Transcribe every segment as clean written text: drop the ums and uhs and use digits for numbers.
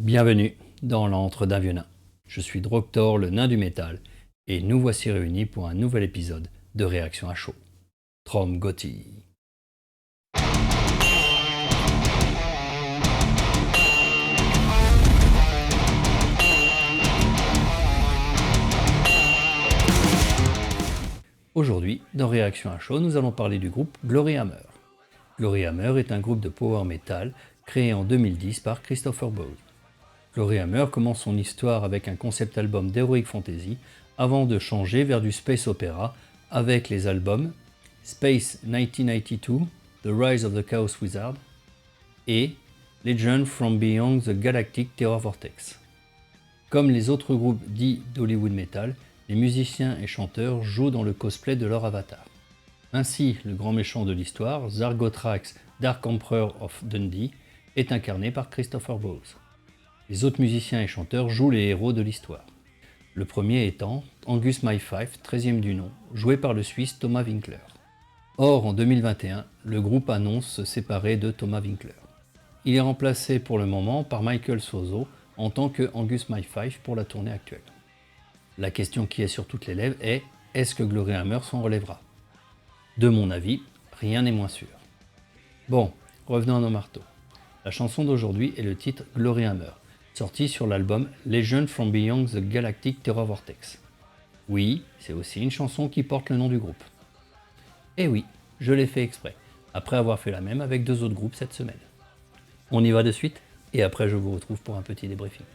Bienvenue dans l'antre d'un vieux nain. Je suis Droctor, le nain du métal, et nous voici réunis pour un nouvel épisode de Réaction à chaud. Trom Gotti. Aujourd'hui, dans Réaction à chaud, nous allons parler du groupe Glory Hammer. Glory Hammer est un groupe de power metal créé en 2010 par Christopher Bowes. Glory Hammer commence son histoire avec un concept album d'Heroic Fantasy avant de changer vers du space opera avec les albums Space 1992, The Rise of the Chaos Wizard et Legend from Beyond the Galactic Terror Vortex. Comme les autres groupes dits d'Hollywood Metal, les musiciens et chanteurs jouent dans le cosplay de leur avatar. Ainsi, le grand méchant de l'histoire, Zargothrax, Dark Emperor of Dundee, est incarné par Christopher Bowes. Les autres musiciens et chanteurs jouent les héros de l'histoire. Le premier étant Angus Myfife, 13e du nom, joué par le Suisse Thomas Winkler. Or, en 2021, le groupe annonce se séparer de Thomas Winkler. Il est remplacé pour le moment par Michael Sozo en tant que Angus Myfife pour la tournée actuelle. La question qui est sur toutes les lèvres est: est-ce que Glory Hammer s'en relèvera? De mon avis, rien n'est moins sûr. Bon, revenons à nos marteaux. La chanson d'aujourd'hui est le titre Glory Hammer, sorti sur l'album Legend from Beyond the Galactic Terror Vortex. Oui, c'est aussi une chanson qui porte le nom du groupe. Et oui, je l'ai fait exprès, après avoir fait la même avec deux autres groupes cette semaine. On y va de suite, et après je vous retrouve pour un petit débriefing.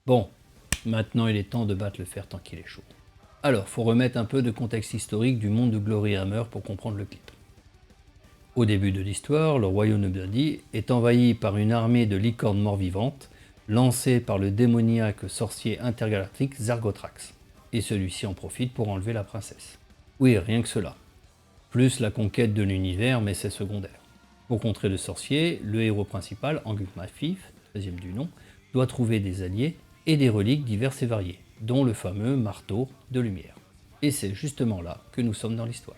Bon, maintenant il est temps de battre le fer tant qu'il est chaud. Alors, faut remettre un peu de contexte historique du monde de Glory Hammer pour comprendre le clip. Au début de l'histoire, le royaume de Dundee est envahi par une armée de licornes mort-vivantes lancée par le démoniaque sorcier intergalactique Zargotrax. Et celui-ci en profite pour enlever la princesse. Oui, rien que cela. Plus la conquête de l'univers, mais c'est secondaire. Pour contrer le sorcier, le héros principal, Angus Maifif, 13e du nom, doit trouver des alliés et des reliques diverses et variées, dont le fameux marteau de lumière. Et c'est justement là que nous sommes dans l'histoire.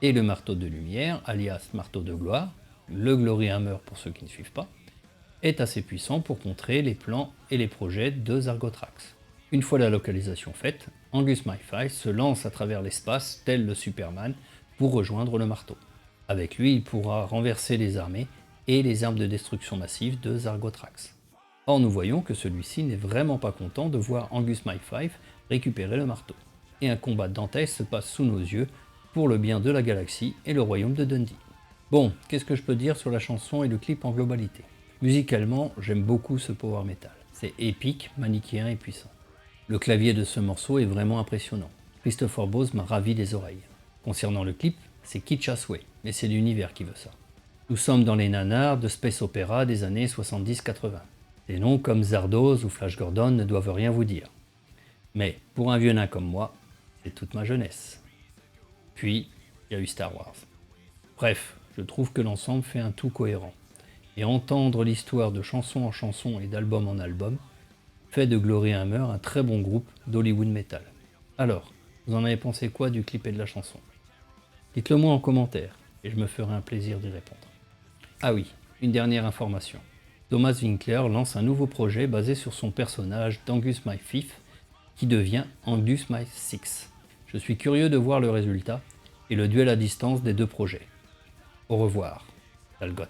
Et le marteau de lumière, alias marteau de gloire, le Glory Hammer pour ceux qui ne suivent pas, est assez puissant pour contrer les plans et les projets de Zargotrax. Une fois la localisation faite, Angus Maifai se lance à travers l'espace tel le Superman pour rejoindre le marteau. Avec lui, il pourra renverser les armées et les armes de destruction massive de Zargotrax. Or, nous voyons que celui-ci n'est vraiment pas content de voir Angus Maifai récupérer le marteau. Et un combat dantesque se passe sous nos yeux pour le bien de la galaxie et le royaume de Dundee. Bon, qu'est-ce que je peux dire sur la chanson et le clip en globalité? Musicalement, j'aime beaucoup ce power metal. C'est épique, manichéen et puissant. Le clavier de ce morceau est vraiment impressionnant. Christopher Bose m'a ravi les oreilles. Concernant le clip, c'est kitsch as way, mais c'est l'univers qui veut ça. Nous sommes dans les nanars de space opéra des années 70-80. Des noms comme Zardoz ou Flash Gordon ne doivent rien vous dire. Mais pour un vieux nain comme moi, c'est toute ma jeunesse. Puis, il y a eu Star Wars. Bref, je trouve que l'ensemble fait un tout cohérent. Et entendre l'histoire de chanson en chanson et d'album en album fait de Glory Hammer un très bon groupe d'Hollywood Metal. Alors, vous en avez pensé quoi du clip et de la chanson? Dites-le moi en commentaire, et je me ferai un plaisir d'y répondre. Ah oui, une dernière information. Thomas Winkler lance un nouveau projet basé sur son personnage d'Angus Maifif, qui devient Angus My Six. Je suis curieux de voir le résultat et le duel à distance des deux projets. Au revoir, Talgot.